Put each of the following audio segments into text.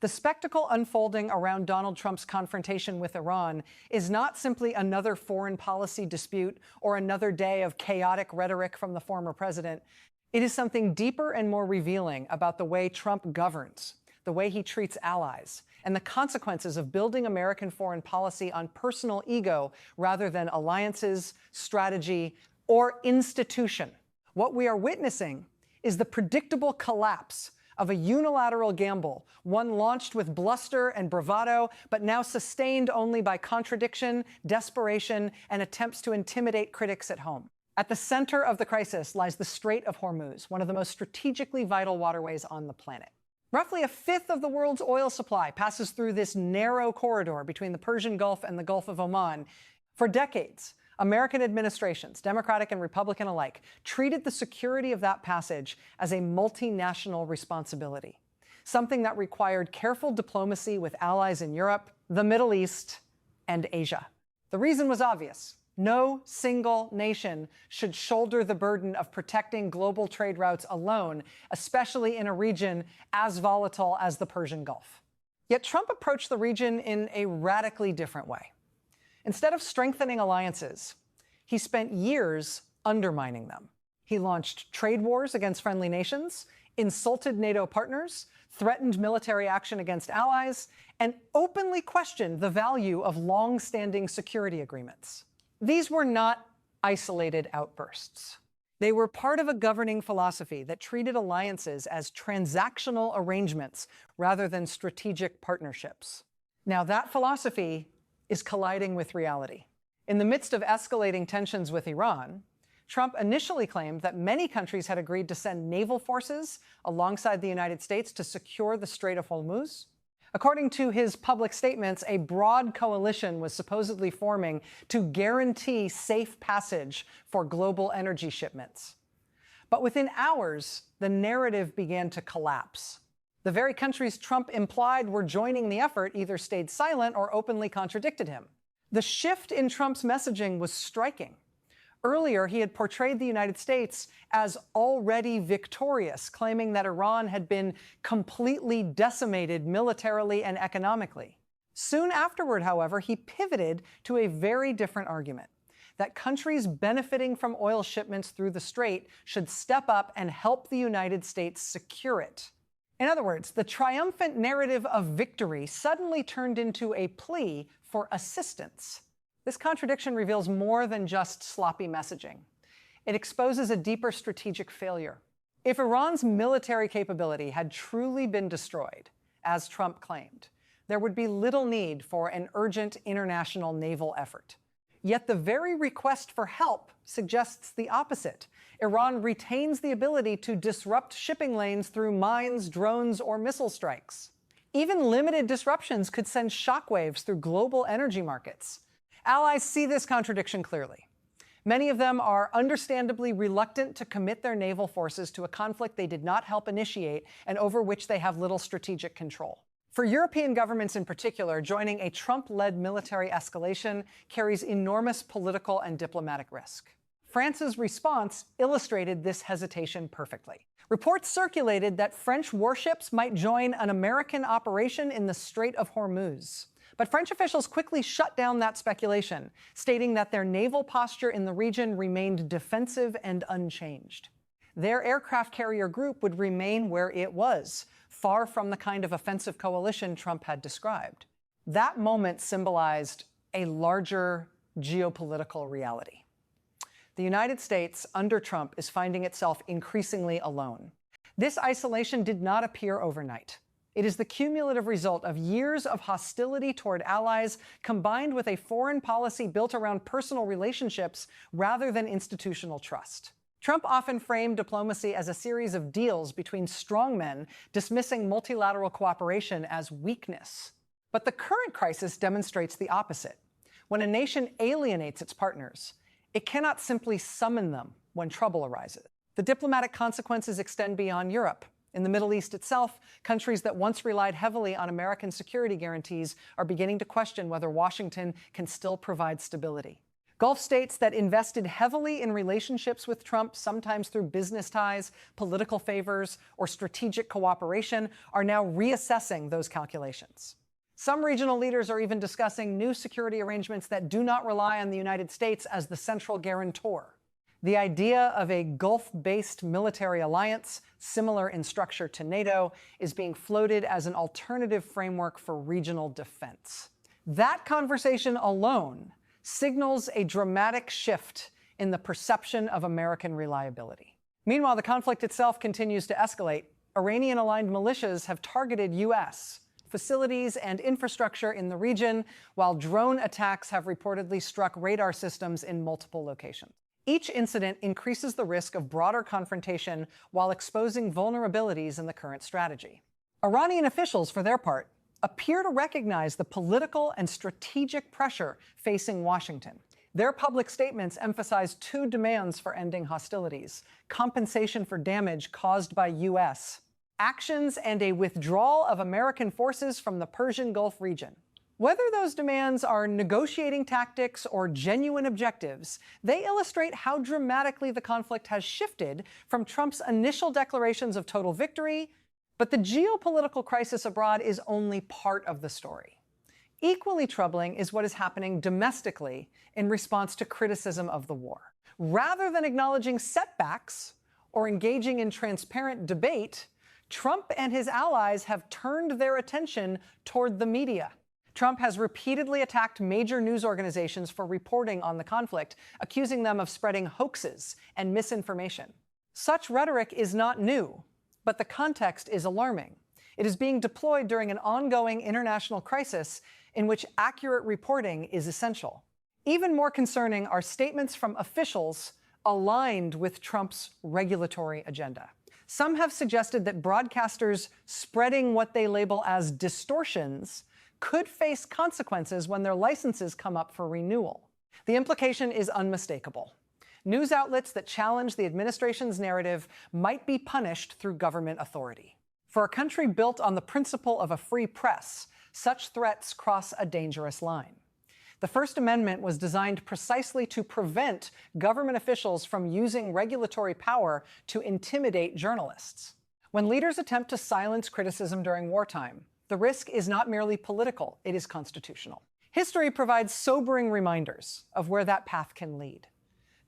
The spectacle unfolding around Donald Trump's confrontation with Iran is not simply another foreign policy dispute or another day of chaotic rhetoric from the former president. It is something deeper and more revealing about the way Trump governs, the way he treats allies, and the consequences of building American foreign policy on personal ego rather than alliances, strategy, or institution. What we are witnessing is the predictable collapse of a unilateral gamble, one launched with bluster and bravado, but now sustained only by contradiction, desperation, and attempts to intimidate critics at home. At the center of the crisis lies the Strait of Hormuz, one of the most strategically vital waterways on the planet. Roughly a fifth of the world's oil supply passes through this narrow corridor between the Persian Gulf and the Gulf of Oman. For decades, American administrations, Democratic and Republican alike, treated the security of that passage as a multinational responsibility, something that required careful diplomacy with allies in Europe, the Middle East, and Asia. The reason was obvious. No single nation should shoulder the burden of protecting global trade routes alone, especially in a region as volatile as the Persian Gulf. Yet Trump approached the region in a radically different way. Instead of strengthening alliances, he spent years undermining them. He launched trade wars against friendly nations, insulted NATO partners, threatened military action against allies, and openly questioned the value of long-standing security agreements. These were not isolated outbursts. They were part of a governing philosophy that treated alliances as transactional arrangements rather than strategic partnerships. Now, that philosophy is colliding with reality. In the midst of escalating tensions with Iran, Trump initially claimed that many countries had agreed to send naval forces alongside the United States to secure the Strait of Hormuz. According to his public statements, a broad coalition was supposedly forming to guarantee safe passage for global energy shipments. But within hours, the narrative began to collapse. The very countries Trump implied were joining the effort either stayed silent or openly contradicted him. The shift in Trump's messaging was striking. Earlier, he had portrayed the United States as already victorious, claiming that Iran had been completely decimated militarily and economically. Soon afterward, however, he pivoted to a very different argument, that countries benefiting from oil shipments through the strait should step up and help the United States secure it. In other words, the triumphant narrative of victory suddenly turned into a plea for assistance. This contradiction reveals more than just sloppy messaging. It exposes a deeper strategic failure. If Iran's military capability had truly been destroyed, as Trump claimed, there would be little need for an urgent international naval effort. Yet the very request for help suggests the opposite. Iran retains the ability to disrupt shipping lanes through mines, drones, or missile strikes. Even limited disruptions could send shockwaves through global energy markets. Allies see this contradiction clearly. Many of them are understandably reluctant to commit their naval forces to a conflict they did not help initiate and over which they have little strategic control. For European governments in particular, joining a Trump-led military escalation carries enormous political and diplomatic risk. France's response illustrated this hesitation perfectly. Reports circulated that French warships might join an American operation in the Strait of Hormuz. But French officials quickly shut down that speculation, stating that their naval posture in the region remained defensive and unchanged. Their aircraft carrier group would remain where it was, far from the kind of offensive coalition Trump had described. That moment symbolized a larger geopolitical reality. The United States, under Trump, is finding itself increasingly alone. This isolation did not appear overnight. It is the cumulative result of years of hostility toward allies combined with a foreign policy built around personal relationships rather than institutional trust. Trump often framed diplomacy as a series of deals between strongmen, dismissing multilateral cooperation as weakness. But the current crisis demonstrates the opposite. When a nation alienates its partners, it cannot simply summon them when trouble arises. The diplomatic consequences extend beyond Europe. In the Middle East itself, countries that once relied heavily on American security guarantees are beginning to question whether Washington can still provide stability. Gulf states that invested heavily in relationships with Trump, sometimes through business ties, political favors, or strategic cooperation, are now reassessing those calculations. Some regional leaders are even discussing new security arrangements that do not rely on the United States as the central guarantor. The idea of a Gulf-based military alliance, similar in structure to NATO, is being floated as an alternative framework for regional defense. That conversation alone signals a dramatic shift in the perception of American reliability. Meanwhile, the conflict itself continues to escalate. Iranian-aligned militias have targeted U.S. facilities and infrastructure in the region, while drone attacks have reportedly struck radar systems in multiple locations. Each incident increases the risk of broader confrontation while exposing vulnerabilities in the current strategy. Iranian officials, for their part, appear to recognize the political and strategic pressure facing Washington. Their public statements emphasize two demands for ending hostilities: compensation for damage caused by U.S. actions and a withdrawal of American forces from the Persian Gulf region. Whether those demands are negotiating tactics or genuine objectives, they illustrate how dramatically the conflict has shifted from Trump's initial declarations of total victory. But the geopolitical crisis abroad is only part of the story. Equally troubling is what is happening domestically in response to criticism of the war. Rather than acknowledging setbacks or engaging in transparent debate, Trump and his allies have turned their attention toward the media. Trump has repeatedly attacked major news organizations for reporting on the conflict, accusing them of spreading hoaxes and misinformation. Such rhetoric is not new, but the context is alarming. It is being deployed during an ongoing international crisis in which accurate reporting is essential. Even more concerning are statements from officials aligned with Trump's regulatory agenda. Some have suggested that broadcasters spreading what they label as distortions could face consequences when their licenses come up for renewal. The implication is unmistakable. News outlets that challenge the administration's narrative might be punished through government authority. For a country built on the principle of a free press, such threats cross a dangerous line. The First Amendment was designed precisely to prevent government officials from using regulatory power to intimidate journalists. When leaders attempt to silence criticism during wartime, the risk is not merely political, it is constitutional. History provides sobering reminders of where that path can lead.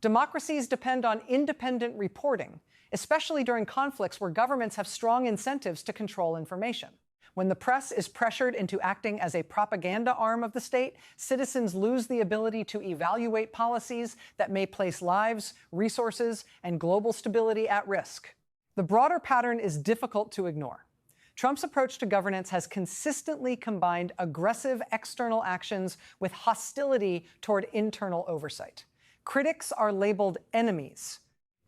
Democracies depend on independent reporting, especially during conflicts where governments have strong incentives to control information. When the press is pressured into acting as a propaganda arm of the state, citizens lose the ability to evaluate policies that may place lives, resources, and global stability at risk. The broader pattern is difficult to ignore. Trump's approach to governance has consistently combined aggressive external actions with hostility toward internal oversight. Critics are labeled enemies.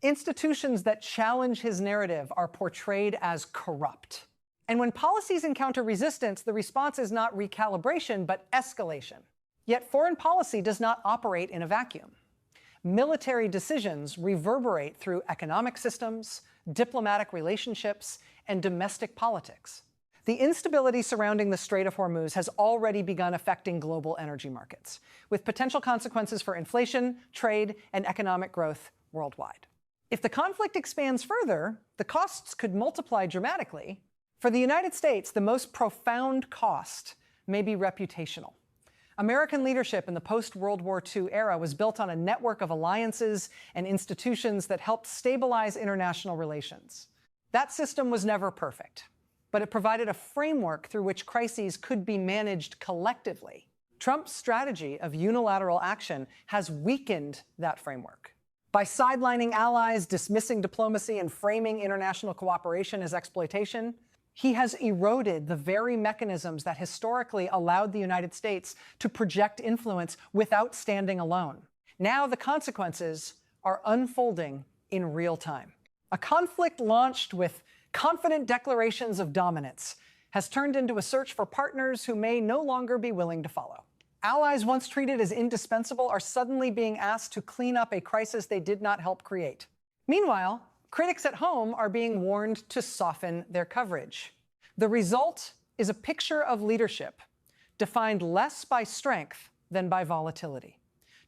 Institutions that challenge his narrative are portrayed as corrupt. And when policies encounter resistance, the response is not recalibration, but escalation. Yet foreign policy does not operate in a vacuum. Military decisions reverberate through economic systems, diplomatic relationships, and domestic politics. The instability surrounding the Strait of Hormuz has already begun affecting global energy markets, with potential consequences for inflation, trade, and economic growth worldwide. If the conflict expands further, the costs could multiply dramatically. For the United States, the most profound cost may be reputational. American leadership in the post-World War II era was built on a network of alliances and institutions that helped stabilize international relations. That system was never perfect, but it provided a framework through which crises could be managed collectively. Trump's strategy of unilateral action has weakened that framework. By sidelining allies, dismissing diplomacy, and framing international cooperation as exploitation, he has eroded the very mechanisms that historically allowed the United States to project influence without standing alone. Now the consequences are unfolding in real time. A conflict launched with confident declarations of dominance has turned into a search for partners who may no longer be willing to follow. Allies once treated as indispensable are suddenly being asked to clean up a crisis they did not help create. Meanwhile, critics at home are being warned to soften their coverage. The result is a picture of leadership defined less by strength than by volatility.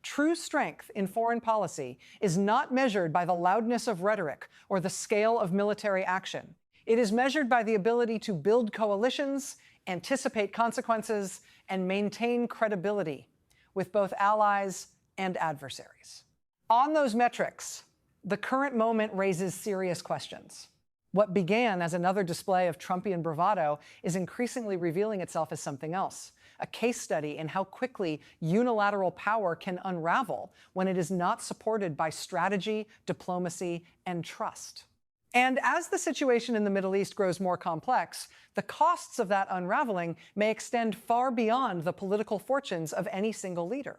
True strength in foreign policy is not measured by the loudness of rhetoric or the scale of military action. It is measured by the ability to build coalitions, anticipate consequences, and maintain credibility with both allies and adversaries. On those metrics, the current moment raises serious questions. What began as another display of Trumpian bravado is increasingly revealing itself as something else, a case study in how quickly unilateral power can unravel when it is not supported by strategy, diplomacy, and trust. And as the situation in the Middle East grows more complex, the costs of that unraveling may extend far beyond the political fortunes of any single leader.